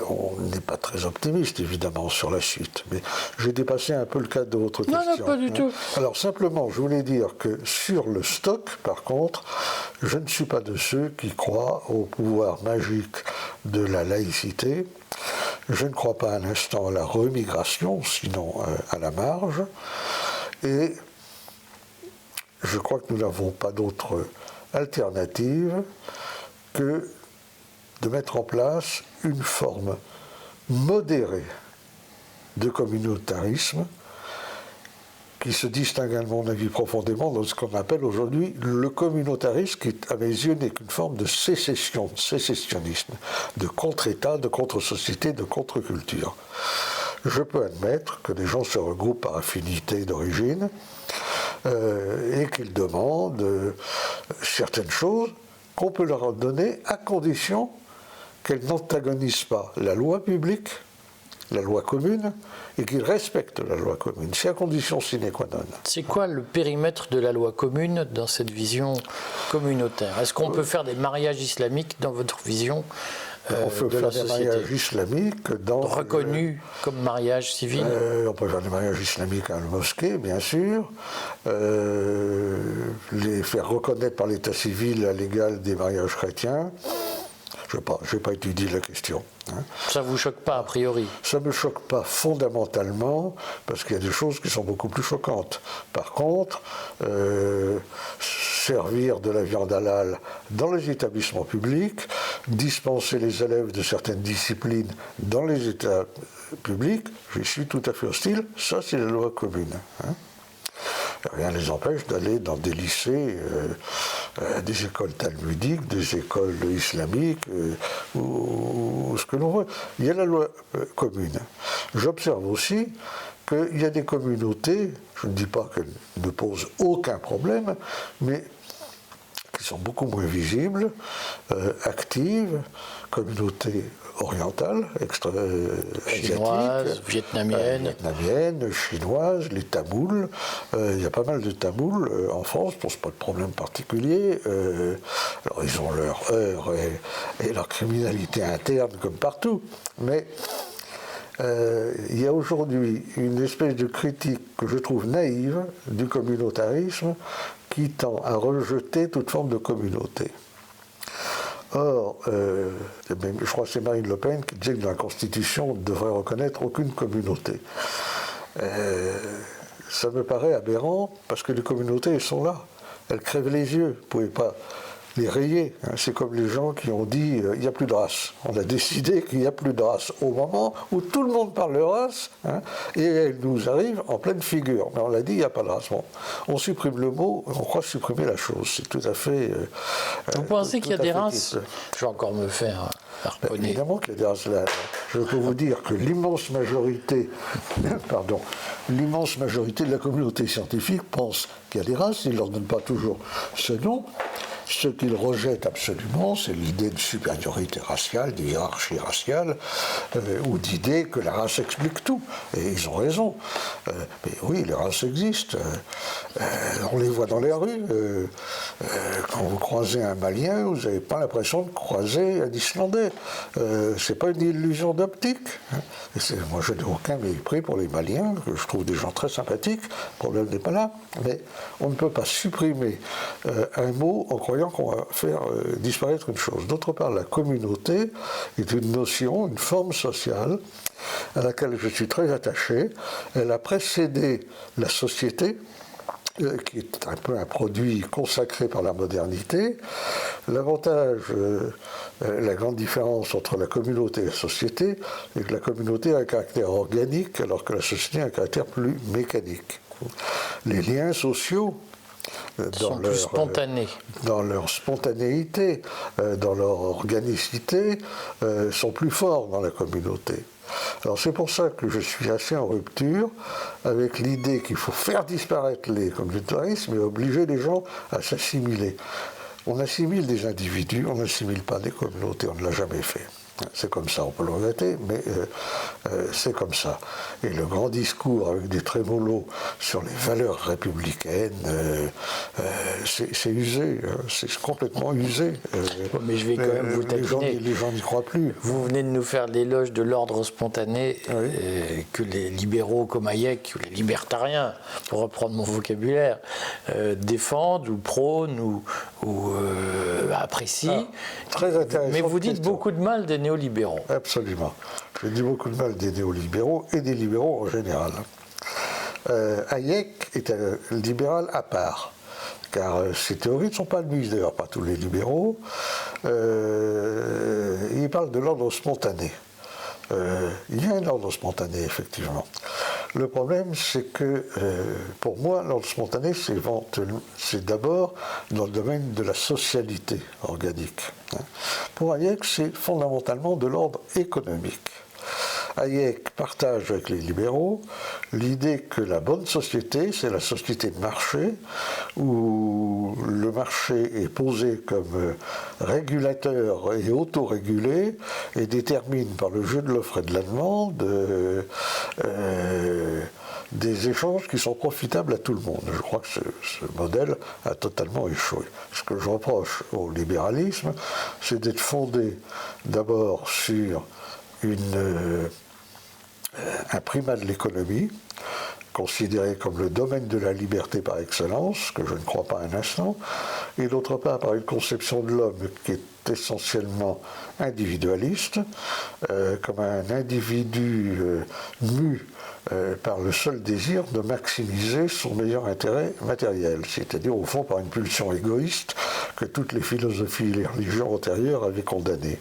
on n'est pas très optimiste, évidemment, sur la suite. Mais j'ai dépassé un peu le cadre de votre question. Non, pas du tout. Alors, simplement, je voulais dire que sur le stock, par contre, je ne suis pas de ceux qui croient au pouvoir magique de la laïcité. Je ne crois pas un instant à la remigration, sinon à la marge. Et je crois que nous n'avons pas d'autre alternative que de mettre en place une forme modérée de communautarisme qui se distingue, à mon avis, profondément dans ce qu'on appelle aujourd'hui le communautarisme, qui, à mes yeux, n'est qu'une forme de sécessionnisme, de contre-État, de contre-société, de contre-culture. Je peux admettre que des gens se regroupent par affinité d'origine et qu'ils demandent certaines choses qu'on peut leur donner à condition qu'elles n'antagonisent pas la loi publique, la loi commune, et qu'ils respectent la loi commune. C'est à condition sine qua non. C'est quoi le périmètre de la loi commune dans cette vision communautaire? Est-ce qu'on peut faire des mariages islamiques dans votre vision on peut de la faire société des mariages islamiques reconnus comme mariage civil? On peut faire des mariages islamiques à la mosquée, bien sûr. Les faire reconnaître par l'état civil à l'égal des mariages chrétiens. Je n'ai pas étudié la question. Ça ne vous choque pas a priori? Ça ne me choque pas fondamentalement, parce qu'il y a des choses qui sont beaucoup plus choquantes. Par contre, servir de la viande halal dans les établissements publics, dispenser les élèves de certaines disciplines dans les états publics, je suis tout à fait hostile. Ça, c'est la loi commune. Rien ne les empêche d'aller dans des lycées, des écoles talmudiques, des écoles islamiques, ou ce que l'on veut. Il y a la loi commune. J'observe aussi qu'il y a des communautés, je ne dis pas qu'elles ne posent aucun problème, mais qui sont beaucoup moins visibles, actives, communautés orientales, chinoises, vietnamiennes, chinoises, les Tamouls. Il y a pas mal de Tamouls en France, ce n'est pas de problème particulier. Alors ils ont leur heurts et leur criminalité interne comme partout, mais il y a aujourd'hui une espèce de critique que je trouve naïve du communautarisme qui tend à rejeter toute forme de communauté. Or, je crois que c'est Marine Le Pen qui disait que la Constitution ne devrait reconnaître aucune communauté. Ça me paraît aberrant parce que les communautés, elles sont là. Elles crèvent les yeux. Vous ne pouvez pas les rayer. C'est comme les gens qui ont dit il n'y a plus de race. On a décidé qu'il n'y a plus de race au moment où tout le monde parle de race, et elle nous arrive en pleine figure. Mais on l'a dit, il n'y a pas de race. Bon, on supprime le mot, on croit supprimer la chose. C'est tout à fait. Vous pensez qu'il y a des races? Je vais encore me faire harponner. Évidemment qu'il y a des races. Je peux vous dire que l'immense majorité de la communauté scientifique pense qu'il y a des races. Ils ne leur donnent pas toujours ce nom. Ce qu'ils rejettent absolument, c'est l'idée de supériorité raciale, de hiérarchie raciale, ou d'idée que la race explique tout. Et ils ont raison. Mais oui, les races existent. On les voit dans les rues. Quand vous croisez un Malien, vous n'avez pas l'impression de croiser un Islandais. C'est pas une illusion d'optique. Moi, je n'ai aucun mépris pour les Maliens, que je trouve des gens très sympathiques. Le problème n'est pas là. Mais on ne peut pas supprimer un mot en croyant qu'on va faire disparaître une chose. D'autre part, la communauté est une notion, une forme sociale à laquelle je suis très attaché. Elle a précédé la société, qui est un peu un produit consacré par la modernité. L'avantage, la grande différence entre la communauté et la société, est que la communauté a un caractère organique, alors que la société a un caractère plus mécanique. Les liens sociaux, sont plus spontanés. Dans leur spontanéité, dans leur organicité, sont plus forts dans la communauté. Alors c'est pour ça que je suis assez en rupture avec l'idée qu'il faut faire disparaître les communautarismes et obliger les gens à s'assimiler. On assimile des individus, on n'assimile pas des communautés, on ne l'a jamais fait. C'est comme ça, on peut le regretter, mais c'est comme ça. Et le grand discours avec des trémolos sur les valeurs républicaines, c'est usé, c'est complètement usé. Mais je vais quand même vous taquiner. Les gens n'y croient plus. Vous venez de nous faire l'éloge de l'ordre spontané que les libéraux comme Hayek, ou les libertariens, pour reprendre mon vocabulaire, défendent ou prônent ou apprécient. Très intéressant. Mais vous dites beaucoup de mal des néolibéraux. Absolument. Je dis beaucoup de mal des néolibéraux et des libéraux en général. Hayek est un libéral à part, car ses théories ne sont pas admises, d'ailleurs pas tous les libéraux. Il parle de l'ordre spontané. Il y a un ordre spontané, effectivement. Le problème, c'est que, pour moi, l'ordre spontané, c'est d'abord dans le domaine de la socialité organique. Pour Hayek, c'est fondamentalement de l'ordre économique. Hayek partage avec les libéraux l'idée que la bonne société, c'est la société de marché, où le marché est posé comme régulateur et autorégulé et détermine par le jeu de l'offre et de la demande des échanges qui sont profitables à tout le monde. Je crois que ce modèle a totalement échoué. Ce que je reproche au libéralisme, c'est d'être fondé d'abord sur un primat de l'économie, considéré comme le domaine de la liberté par excellence, que je ne crois pas un instant, et d'autre part par une conception de l'homme qui est essentiellement individualiste, comme un individu mu par le seul désir de maximiser son meilleur intérêt matériel, c'est-à-dire au fond par une pulsion égoïste que toutes les philosophies et les religions antérieures avaient condamnée.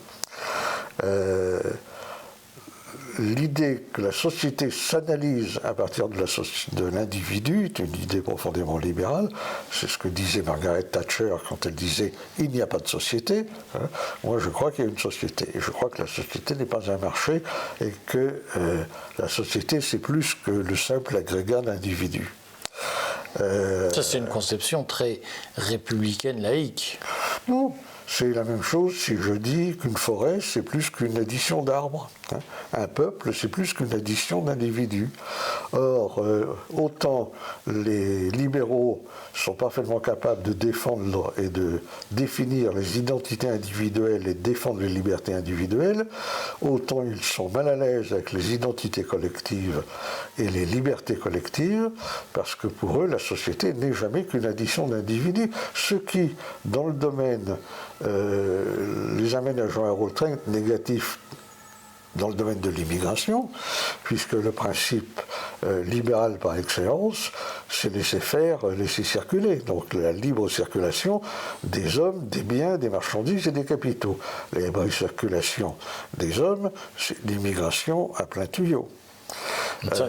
L'idée que la société s'analyse à partir de l'individu est une idée profondément libérale. C'est ce que disait Margaret Thatcher quand elle disait « il n'y a pas de société ». Moi, je crois qu'il y a une société. Et je crois que la société n'est pas un marché et que la société, c'est plus que le simple agrégat d'individus. Ça, c'est une conception très républicaine, laïque. Non, c'est la même chose si je dis qu'une forêt, c'est plus qu'une addition d'arbres. Un peuple, c'est plus qu'une addition d'individus. Or, autant les libéraux sont parfaitement capables de défendre et de définir les identités individuelles et de défendre les libertés individuelles, autant ils sont mal à l'aise avec les identités collectives et les libertés collectives, parce que pour eux, la société n'est jamais qu'une addition d'individus. Ce qui, dans le domaine, les amène à jouer un rôle très négatif dans le domaine de l'immigration, puisque le principe libéral par excellence, c'est laisser faire, laisser circuler. Donc la libre circulation des hommes, des biens, des marchandises et des capitaux. La libre circulation des hommes, c'est l'immigration à plein tuyau. Ça,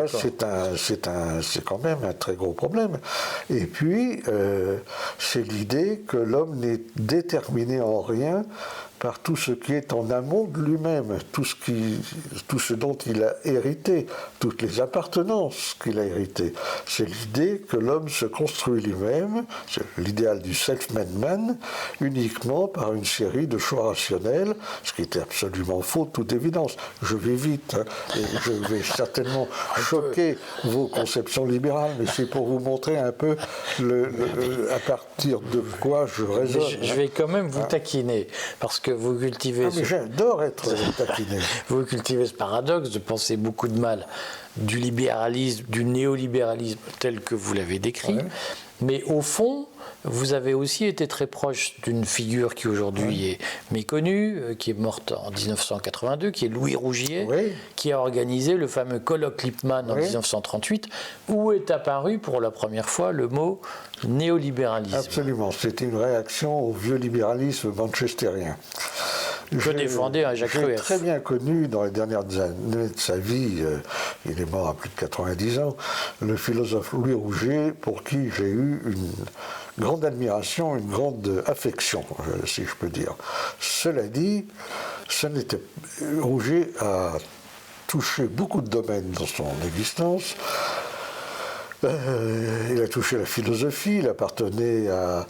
c'est quand même un très gros problème. Et puis, c'est l'idée que l'homme n'est déterminé en rien par tout ce qui est en amont de lui-même, tout ce dont il a hérité, toutes les appartenances qu'il a héritées. C'est l'idée que l'homme se construit lui-même, c'est l'idéal du self-made man, uniquement par une série de choix rationnels, ce qui était absolument faux, de toute évidence. Je vais vite, et je vais certainement choquer vos conceptions libérales, mais c'est pour vous montrer un peu à partir de quoi je raisonne. Je vais quand même vous taquiner, parce que vous cultivez... mais j'adore être taquiné. Vous cultivez ce paradoxe de penser beaucoup de mal du libéralisme, du néolibéralisme tel que vous l'avez décrit, mais au fond, vous avez aussi été très proche d'une figure qui aujourd'hui est méconnue, qui est morte en 1982, qui est Louis Rougier, qui a organisé le fameux colloque Lippmann en 1938, où est apparu pour la première fois le mot néolibéralisme. Absolument, c'était une réaction au vieux libéralisme manchestérien. Que défendait Jacques Rueff. J'ai très bien connu dans les dernières années de sa vie, il est mort à plus de 90 ans, le philosophe Louis Rougier, pour qui j'ai eu une grande admiration, une grande affection, si je peux dire. Cela dit, Rougier a touché beaucoup de domaines dans son existence. Il a touché la philosophie, il appartenait à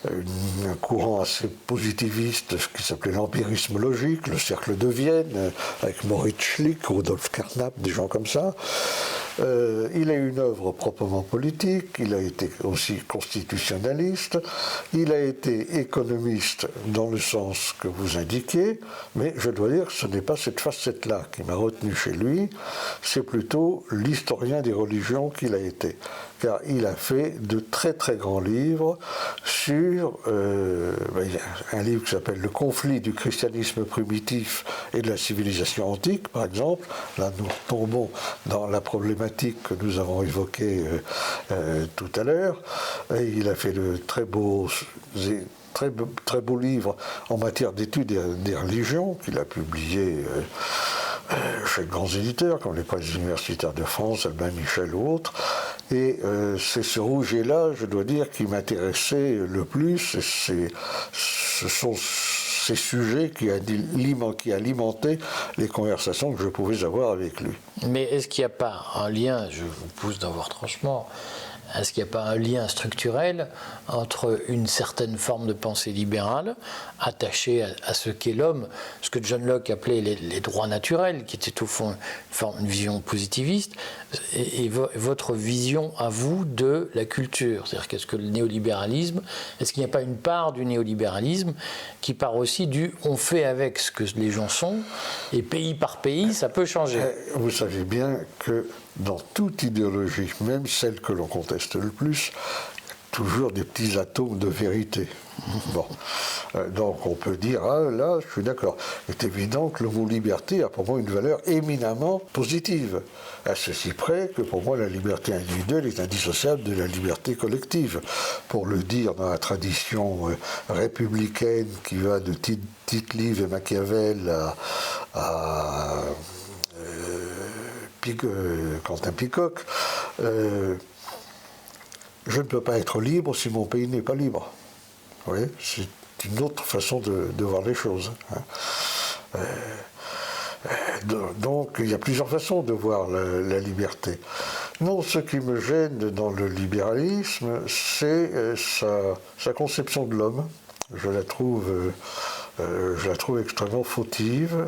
un courant assez positiviste, ce qui s'appelait l'empirisme logique, le cercle de Vienne, avec Moritz Schlick, Rudolf Carnap, des gens comme ça. Il a eu une œuvre proprement politique, il a été aussi constitutionnaliste, il a été économiste dans le sens que vous indiquez, mais je dois dire que ce n'est pas cette facette-là qui m'a retenu chez lui, c'est plutôt l'historien des religions qu'il a été. Car il a fait de très très grands livres sur un livre qui s'appelle Le conflit du christianisme primitif et de la civilisation antique, par exemple. Là, nous tombons dans la problématique que nous avons évoquée tout à l'heure. Il a fait de très beaux livres en matière d'études des religions qu'il a publiés chez de grands éditeurs comme les Presses universitaires de France, Albin Michel ou autres. Et c'est ce Rougier-là, je dois dire, qui m'intéressait le plus. Ce sont ces sujets qui alimentaient les conversations que je pouvais avoir avec lui. Mais est-ce qu'il n'y a pas un lien, je vous pousse dans votre tranchement, est-ce qu'il n'y a pas un lien structurel entre une certaine forme de pensée libérale attachée à ce qu'est l'homme, ce que John Locke appelait les droits naturels, qui était au fond une vision positiviste, et votre vision à vous de la culture? C'est-à-dire qu'est-ce que le néolibéralisme, est-ce qu'il n'y a pas une part du néolibéralisme qui part aussi du on fait avec ce que les gens sont, et pays par pays, ça peut changer? Vous savez bien que dans toute idéologie, même celle que l'on conteste le plus, toujours des petits atomes de vérité. Bon. Donc on peut dire, ah là, je suis d'accord. Il est évident que le mot liberté a pour moi une valeur éminemment positive. À ceci près que pour moi la liberté individuelle est indissociable de la liberté collective. Pour le dire dans la tradition républicaine qui va de Tite-Live et Machiavel à Quentin Picoc, je ne peux pas être libre si mon pays n'est pas libre. Vous voyez, c'est une autre façon de voir les choses. Donc il y a plusieurs façons de voir la liberté. Non, ce qui me gêne dans le libéralisme, c'est sa conception de l'homme. Je la trouve extrêmement fautive.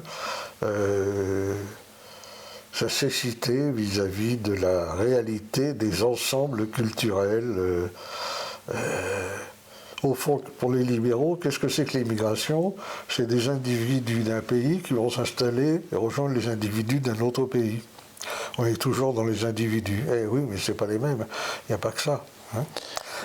Sa cécité vis-à-vis de la réalité des ensembles culturels. Au fond, pour les libéraux, qu'est-ce que c'est que l'immigration? C'est des individus d'un pays qui vont s'installer et rejoindre les individus d'un autre pays. On est toujours dans les individus. Eh oui, mais c'est pas les mêmes. Il n'y a pas que ça. Hein.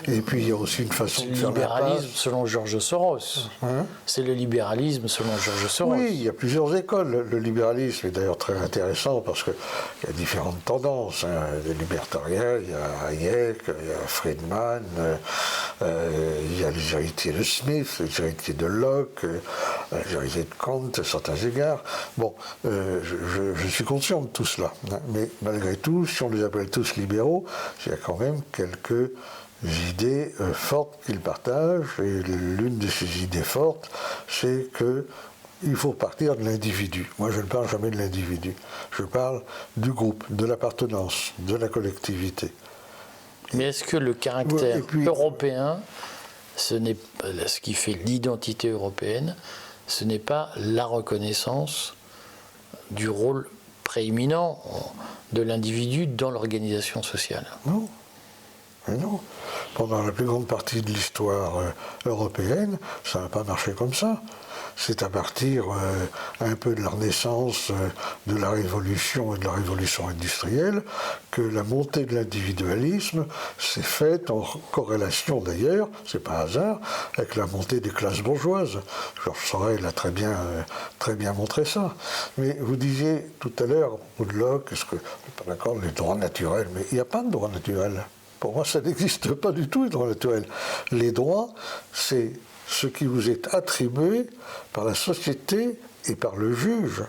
Et puis il y a aussi une façon de faire la passe. C'est le libéralisme selon George Soros. Hein? C'est le libéralisme selon George Soros. Oui, il y a plusieurs écoles. Le libéralisme est d'ailleurs très intéressant parce qu'il y a différentes tendances. Hein. Les libertariens, il y a Hayek, il y a Friedman, il y a les héritiers de Smith, les héritiers de Locke, les héritiers de Kant à certains égards. Bon, je suis conscient de tout cela. Hein. Mais malgré tout, si on les appelle tous libéraux, il y a quand même quelques idées fortes qu'ils partagent, et l'une de ces idées fortes, c'est qu'il faut partir de l'individu. Moi, je ne parle jamais de l'individu. Je parle du groupe, de l'appartenance, de la collectivité. Mais est-ce que le caractère européen, ce qui fait l'identité européenne, ce n'est pas la reconnaissance du rôle prééminent de l'individu dans l'organisation sociale? Non. Mais non. Pendant la plus grande partie de l'histoire européenne, ça n'a pas marché comme ça. C'est à partir un peu de la Renaissance, de la Révolution et de la Révolution industrielle, que la montée de l'individualisme s'est faite en corrélation d'ailleurs, c'est pas un hasard, avec la montée des classes bourgeoises. Georges Sorel a très bien montré ça. Mais vous disiez tout à l'heure, à propos de Locke, est-ce que pas d'accord, les droits naturels, mais il n'y a pas de droits naturels. Pour moi, ça n'existe pas du tout, les droits naturels. Les droits, c'est ce qui vous est attribué par la société et par le juge.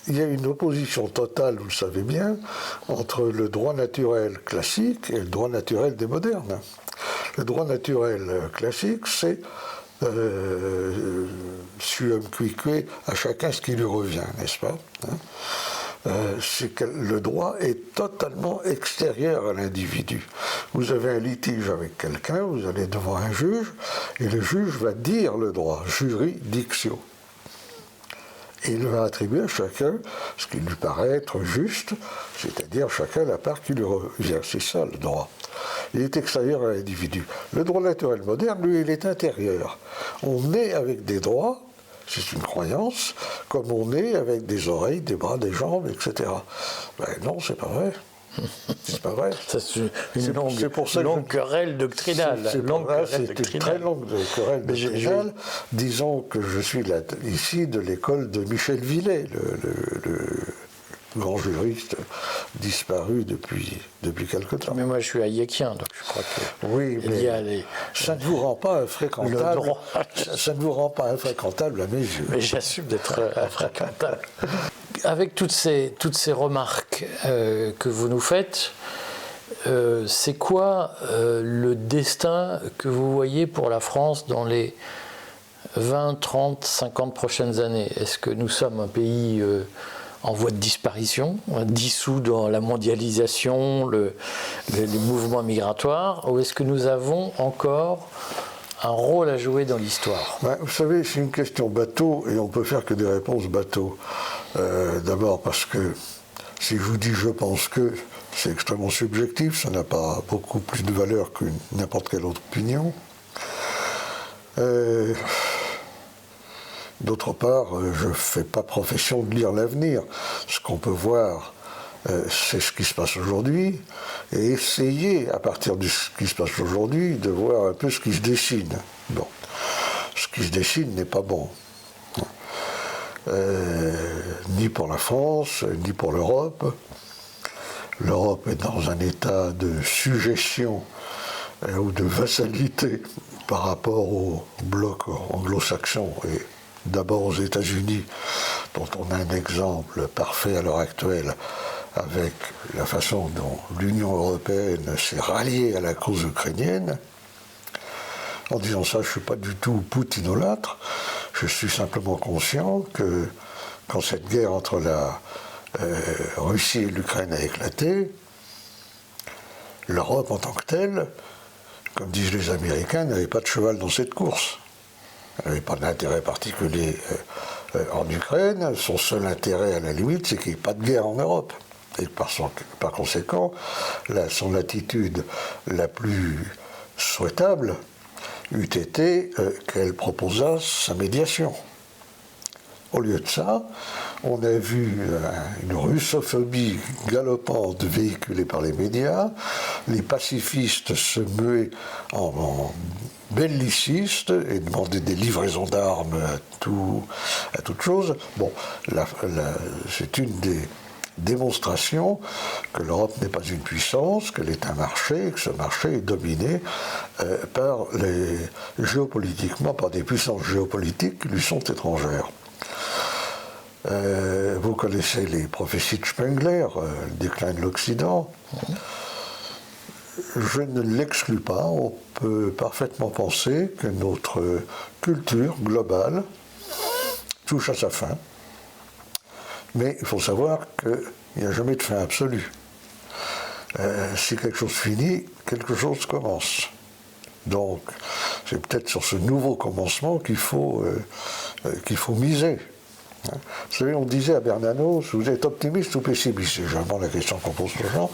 Il y a une opposition totale, vous le savez bien, entre le droit naturel classique et le droit naturel des modernes. Le droit naturel classique, c'est suum cuique, à chacun ce qui lui revient, n'est-ce pas, hein? C'est que le droit est totalement extérieur à l'individu. Vous avez un litige avec quelqu'un, vous allez devant un juge, et le juge va dire le droit, juridictio. Et il va attribuer à chacun ce qui lui paraît être juste, c'est-à-dire chacun la part qui lui revient. C'est ça le droit. Il est extérieur à l'individu. Le droit naturel moderne, lui, il est intérieur. On est avec des droits. C'est une croyance, comme on est avec des oreilles, des bras, des jambes, etc. Ben non, c'est pas vrai. C'est pas vrai. C'est une longue querelle doctrinale. C'est une très longue querelle doctrinale. Disons que je suis là, ici de l'école de Michel Villet, le grand juriste disparu depuis quelque temps. Mais moi, je suis hayekien, donc je crois que oui, mais ça ne vous rend pas infréquentable. Ça ne vous rend pas infréquentable à mes yeux. Mais j'assume d'être infréquentable. Avec toutes ces remarques que vous nous faites, c'est quoi le destin que vous voyez pour la France dans les 20, 30, 50 prochaines années? Est-ce que nous sommes un pays en voie de disparition, dissous dans la mondialisation, les mouvements migratoires, ou est-ce que nous avons encore un rôle à jouer dans l'histoire? Vous savez, c'est une question bateau, et on peut faire que des réponses bateau. D'abord parce que si je vous dis je pense que, c'est extrêmement subjectif, ça n'a pas beaucoup plus de valeur que n'importe quelle autre opinion. D'autre part, je ne fais pas profession de lire l'avenir. Ce qu'on peut voir, c'est ce qui se passe aujourd'hui, et essayer, à partir de ce qui se passe aujourd'hui, de voir un peu ce qui se dessine. Bon. Ce qui se dessine n'est pas bon. Ni pour la France, ni pour l'Europe. L'Europe est dans un état de sujétion ou de vassalité par rapport au bloc anglo-saxon et d'abord aux États-Unis, dont on a un exemple parfait à l'heure actuelle avec la façon dont l'Union européenne s'est ralliée à la cause ukrainienne. En disant ça, je ne suis pas du tout poutinolâtre, je suis simplement conscient que quand cette guerre entre Russie et l'Ukraine a éclaté, l'Europe en tant que telle, comme disent les Américains, n'avait pas de cheval dans cette course. Elle n'avait pas d'intérêt particulier en Ukraine. Son seul intérêt, à la limite, c'est qu'il n'y ait pas de guerre en Europe. Et par conséquent, son attitude la plus souhaitable eût été qu'elle proposât sa médiation. Au lieu de ça, on a vu une russophobie galopante véhiculée par les médias, les pacifistes se muer en bellicistes et demander des livraisons d'armes à toute chose. Bon, c'est une des démonstrations que l'Europe n'est pas une puissance, qu'elle est un marché, et que ce marché est dominé géopolitiquement par des puissances géopolitiques qui lui sont étrangères. Vous connaissez les prophéties de Spengler, le déclin de l'Occident. Je ne l'exclus pas, on peut parfaitement penser que notre culture globale touche à sa fin. Mais il faut savoir qu'il n'y a jamais de fin absolue. Si quelque chose finit, quelque chose commence. Donc, c'est peut-être sur ce nouveau commencement qu'il faut miser. Vous savez, on disait à Bernanos, vous êtes optimiste ou pessimiste? C'est généralement la question qu'on pose aux gens.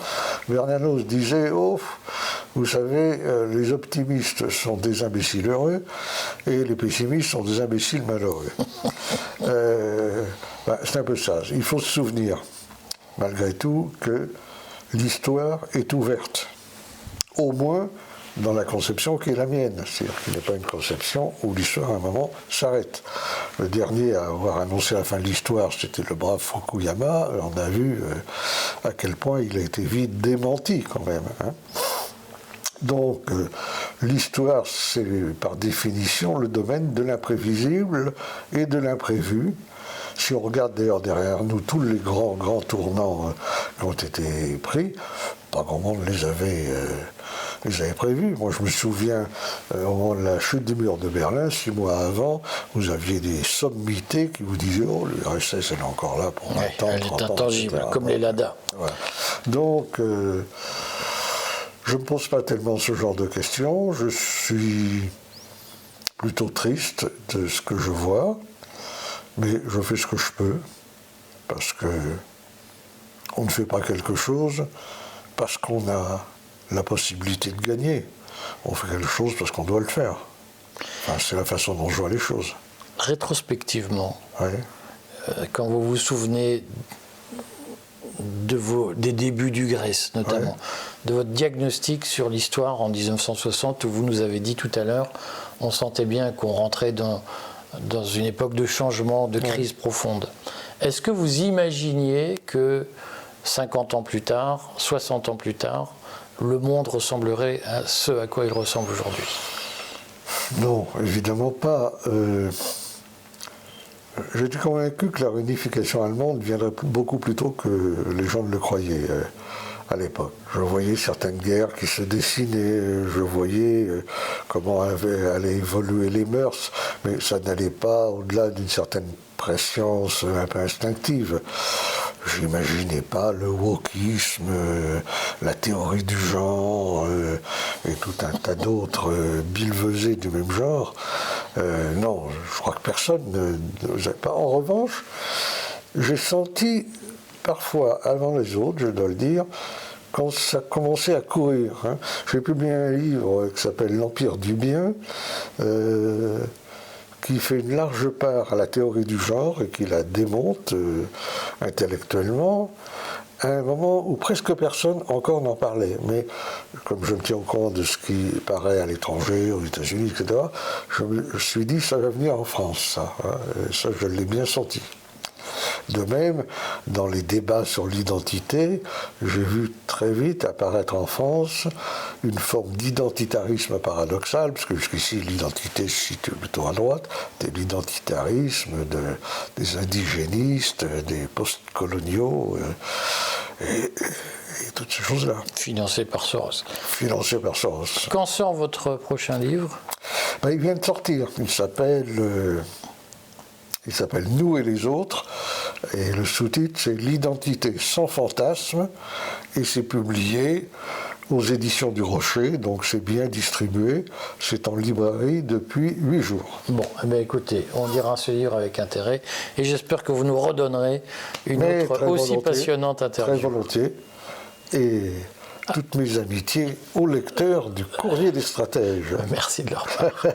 Bernanos disait, vous savez, les optimistes sont des imbéciles heureux et les pessimistes sont des imbéciles malheureux. C'est un peu ça. Il faut se souvenir, malgré tout, que l'histoire est ouverte. Au moins dans la conception qui est la mienne. C'est-à-dire qu'il n'est pas une conception où l'histoire, à un moment, s'arrête. Le dernier à avoir annoncé la fin de l'histoire, c'était le brave Fukuyama. On a vu à quel point il a été vite démenti, quand même. Donc, l'histoire, c'est par définition le domaine de l'imprévisible et de l'imprévu. Si on regarde d'ailleurs derrière nous tous les grands tournants qui ont été pris, pas grand monde les avait prévus. Moi, je me souviens, au moment de la chute du mur de Berlin, 6 mois avant, vous aviez des sommités qui vous disaient « Oh, l'URSS, elle est encore là pour 20 ans, 30 ans. » Elle est intangible, comme les Lada. Ouais. Donc, je ne me pose pas tellement ce genre de questions. Je suis plutôt triste de ce que je vois, mais je fais ce que je peux, parce que on ne fait pas quelque chose parce qu'on a la possibilité de gagner. On fait quelque chose parce qu'on doit le faire. Enfin, c'est la façon dont je vois les choses. Rétrospectivement, Ouais. Quand vous vous souvenez des débuts du Grèce, notamment, de votre diagnostic sur l'histoire en 1960, où vous nous avez dit tout à l'heure, on sentait bien qu'on rentrait dans une époque de changement, de crise profonde. Est-ce que vous imaginiez que 50 ans plus tard, 60 ans plus tard, le monde ressemblerait à ce à quoi il ressemble aujourd'hui? Non, évidemment pas. J'étais convaincu que la réunification allemande viendrait beaucoup plus tôt que les gens ne le croyaient à l'époque. Je voyais certaines guerres qui se dessinaient, je voyais comment allaient évoluer les mœurs, mais ça n'allait pas au-delà d'une certaine prescience un peu instinctive. J'imaginais pas le wokisme, la théorie du genre et tout un tas d'autres billevesées du même genre. Non, je crois que personne n'osait pas. En revanche, j'ai senti parfois, avant les autres, je dois le dire, quand ça commençait à courir. J'ai publié un livre qui s'appelle L'Empire du bien, qui fait une large part à la théorie du genre et qui la démonte intellectuellement, à un moment où presque personne encore n'en parlait. Mais comme je me tiens au courant de ce qui paraît à l'étranger, aux États-Unis, etc., je me suis dit, ça va venir en France, ça. Et ça, je l'ai bien senti. De même, dans les débats sur l'identité, j'ai vu très vite apparaître en France une forme d'identitarisme paradoxal, parce que jusqu'ici l'identité se situe plutôt à droite, de l'identitarisme des indigénistes, des post-coloniaux, et toutes ces choses-là. Financé par Soros. Financé par Soros. Quand sort votre prochain livre? Il vient de sortir. Il s'appelle Nous et les autres. Et le sous-titre, c'est L'identité sans fantasme, et c'est publié aux éditions du Rocher, donc c'est bien distribué, c'est en librairie depuis 8 jours. Bon, eh bien, écoutez, on lira ce livre avec intérêt, et j'espère que vous nous redonnerez une autre aussi passionnante interview. Très volontiers, et toutes mes amitiés aux lecteurs du Courrier des Stratèges. Merci de leur part.